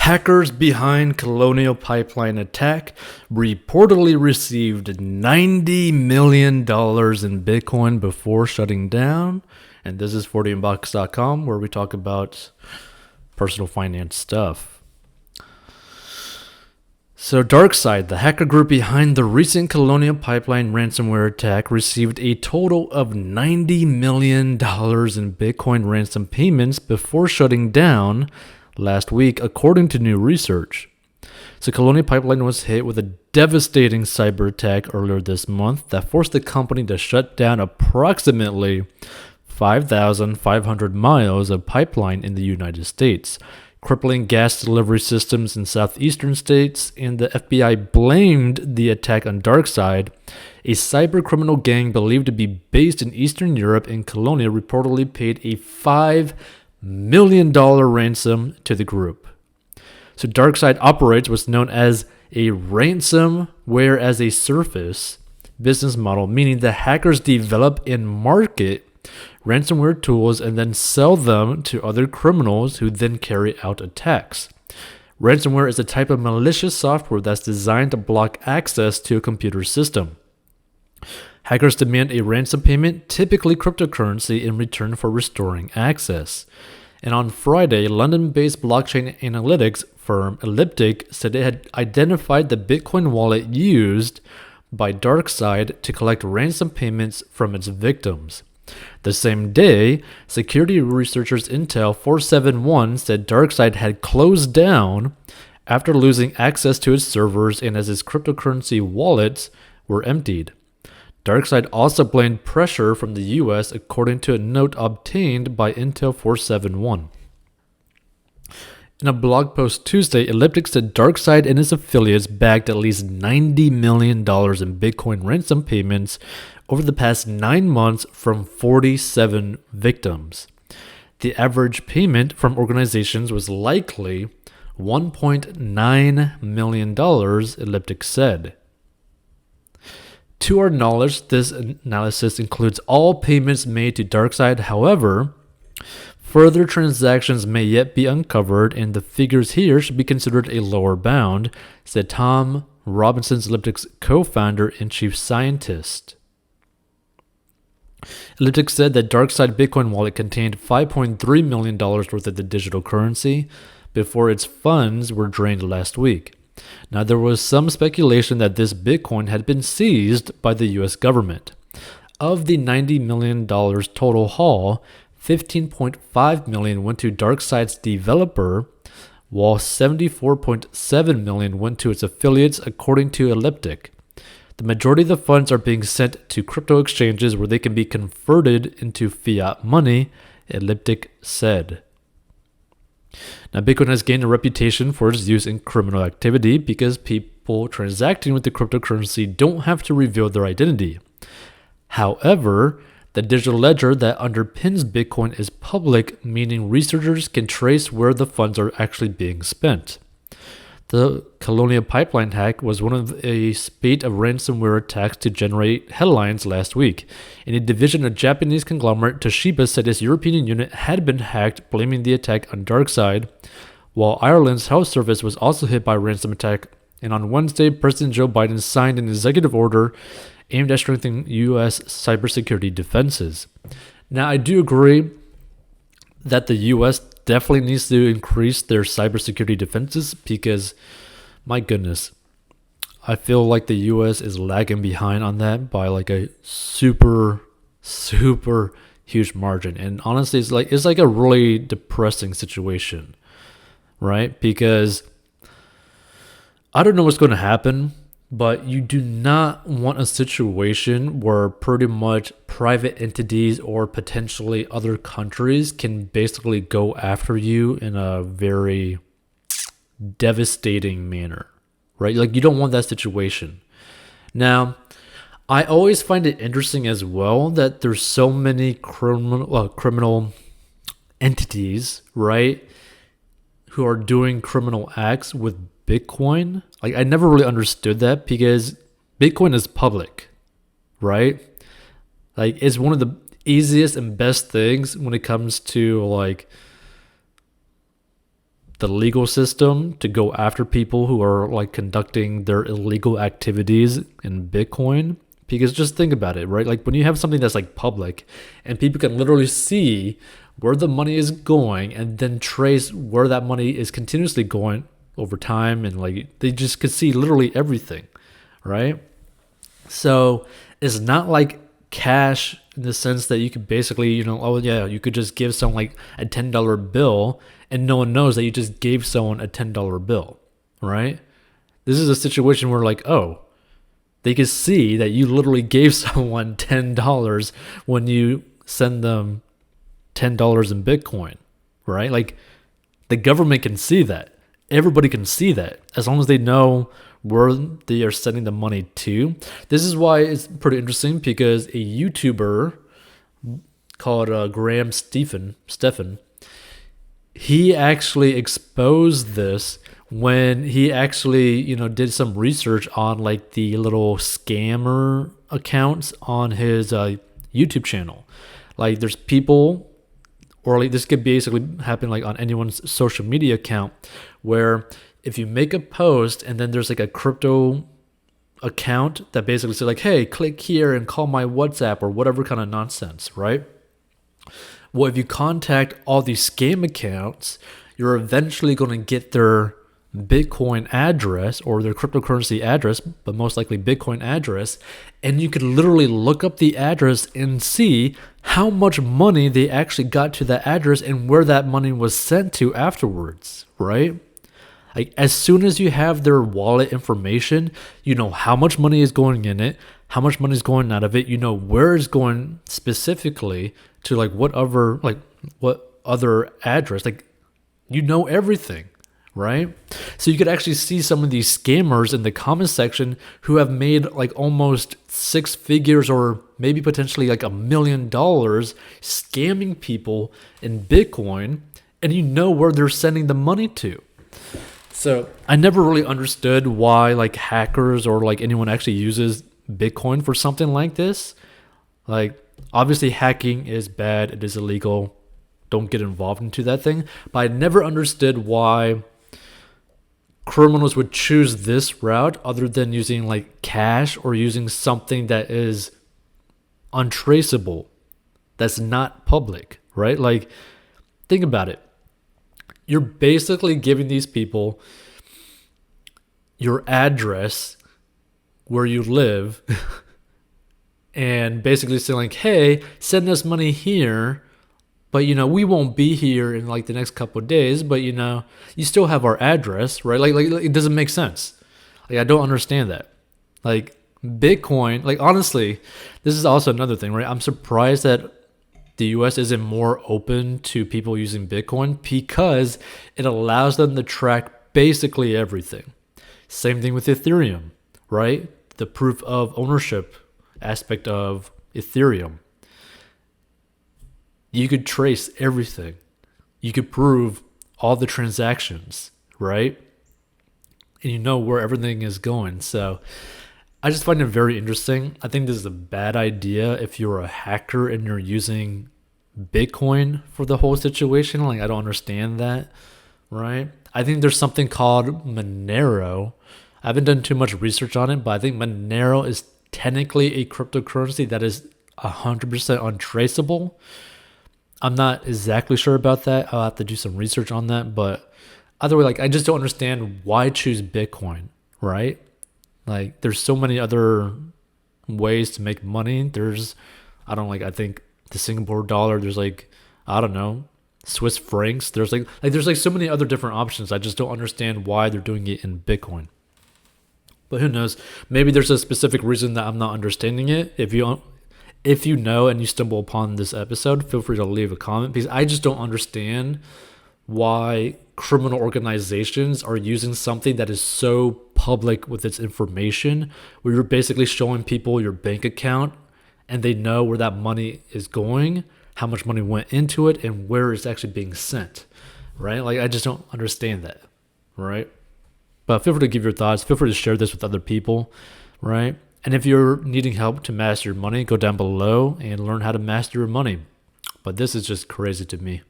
Hackers behind Colonial Pipeline attack reportedly received $90 million in Bitcoin before shutting down. And this is 40inbox.com, where we talk about personal finance stuff. So DarkSide, the hacker group behind the recent Colonial Pipeline ransomware attack, received a total of $90 million in Bitcoin ransom payments before shutting down last week, according to new research. So Colonial Pipeline was hit with a devastating cyber attack earlier this month that forced the company to shut down approximately 5,500 miles of pipeline in the United States, crippling gas delivery systems in southeastern states, and the FBI blamed the attack on DarkSide, a cybercriminal gang believed to be based in Eastern Europe, and Colonial reportedly paid a $5 million ransom to the group. So DarkSide operates what's known as a ransomware as a service business model, meaning that hackers develop and market ransomware tools and then sell them to other criminals who then carry out attacks. Ransomware is a type of malicious software that's designed to block access to a computer system. Hackers demand a ransom payment, typically cryptocurrency, in return for restoring access. And on Friday, London-based blockchain analytics firm Elliptic said it had identified the Bitcoin wallet used by DarkSide to collect ransom payments from its victims. The same day, security researchers Intel 471 said DarkSide had closed down after losing access to its servers and as its cryptocurrency wallets were emptied. DarkSide also blamed pressure from the US, according to a note obtained by Intel 471. In a blog post Tuesday, Elliptic said DarkSide and its affiliates bagged at least $90 million in Bitcoin ransom payments over the past 9 months from 47 victims. The average payment from organizations was likely $1.9 million, Elliptic said. To our knowledge, this analysis includes all payments made to DarkSide. However, further transactions may yet be uncovered, and the figures here should be considered a lower bound, said Tom Robinson, Elliptic's co-founder and chief scientist. Elliptic said that DarkSide Bitcoin wallet contained $5.3 million worth of the digital currency before its funds were drained last week. Now, there was some speculation that this Bitcoin had been seized by the US government. Of the $90 million total haul, $15.5 million went to DarkSide's developer, while $74.7 million went to its affiliates, according to Elliptic. The majority of the funds are being sent to crypto exchanges where they can be converted into fiat money, Elliptic said. Now, Bitcoin has gained a reputation for its use in criminal activity because people transacting with the cryptocurrency don't have to reveal their identity. However, the digital ledger that underpins Bitcoin is public, meaning researchers can trace where the funds are actually being spent. The Colonial Pipeline hack was one of a spate of ransomware attacks to generate headlines last week. In a division of Japanese conglomerate, Toshiba said its European unit had been hacked, blaming the attack on DarkSide, while Ireland's health service was also hit by a ransom attack. And on Wednesday, President Joe Biden signed an executive order aimed at strengthening U.S. cybersecurity defenses. Now, I do agree that the U.S. definitely needs to increase their cybersecurity defenses because, my goodness, I feel like the U.S. is lagging behind on that by like a super huge margin. And honestly, it's like a really depressing situation, right? Because I don't know what's going to happen, but you do not want a situation where pretty much private entities or potentially other countries can basically go after you in a very devastating manner, right? Like, you don't want that situation. Now, I always find it interesting as well that there's so many criminal entities, right, who are doing criminal acts with Bitcoin. Like, I never really understood that because Bitcoin is public, right? Like, it's one of the easiest and best things when it comes to like the legal system to go after people who are like conducting their illegal activities in Bitcoin. Because just think about it, right? Like when you have something that's like public and people can literally see where the money is going and then trace where that money is continuously going over time, and like they just could see literally everything, right? So it's not like cash in the sense that you could basically, oh yeah, you could just give someone like a $10 bill and no one knows that you just gave someone a $10 bill, right? This is a situation where like, oh, they could see that you literally gave someone $10 when you send them $10 in Bitcoin, right? Like the government can see that. Everybody can see that as long as they know where they are sending the money to. This is why it's pretty interesting, because a YouTuber called Graham Stephan, he actually exposed this when he actually, did some research on like the little scammer accounts on his YouTube channel. Like there's people, or like this could basically happen like on anyone's social media account, where if you make a post and then there's like a crypto account that basically says like, hey, click here and call my WhatsApp or whatever kind of nonsense, right? Well, if you contact all these scam accounts, you're eventually going to get their Bitcoin address or their cryptocurrency address, but most likely Bitcoin address, and you could literally look up the address and see how much money they actually got to that address and where that money was sent to afterwards, right? Like as soon as you have their wallet information, you know how much money is going in it, how much money is going out of it, you know where it's going specifically to like what other address, like you know everything, right? So you could actually see some of these scammers in the comment section who have made like almost 6 figures or maybe potentially like $1 million scamming people in Bitcoin, and you know where they're sending the money to. So I never really understood why like hackers or like anyone actually uses Bitcoin for something like this. Like obviously hacking is bad, it is illegal. Don't get involved into that thing. But I never understood why criminals would choose this route other than using like cash or using something that is untraceable, that's not public, right? Like think about it. You're basically giving these people your address where you live and basically saying like, hey, send us money here, but we won't be here in like the next couple of days, but you still have our address, right? Like it doesn't make sense. Like I don't understand that. Like Bitcoin, like honestly, this is also another thing, right? I'm surprised that the US isn't more open to people using Bitcoin because it allows them to track basically everything. Same thing with Ethereum, right? The proof of ownership aspect of Ethereum. You could trace everything. You could prove all the transactions, right? And you know where everything is going. So I just find it very interesting. I think this is a bad idea if you're a hacker and you're using Bitcoin for the whole situation. Like I don't understand that, right? I think there's something called Monero. I haven't done too much research on it, but I think Monero is technically a cryptocurrency that is 100% untraceable. I'm not exactly sure about that. I'll have to do some research on that, but either way, like I just don't understand why choose Bitcoin, right? Like there's so many other ways to make money. I think the Singapore dollar, there's like, I don't know, Swiss francs. There's like so many other different options. I just don't understand why they're doing it in Bitcoin. But who knows? Maybe there's a specific reason that I'm not understanding it. If you know and you stumble upon this episode, feel free to leave a comment, because I just don't understand why criminal organizations are using something that is so public with its information, where you're basically showing people your bank account and they know where that money is going, how much money went into it, and where it's actually being sent, right? Like I just don't understand that, right? But feel free to give your thoughts. Feel free to share this with other people, right? And if you're needing help to master your money, go down below and learn how to master your money. But this is just crazy to me.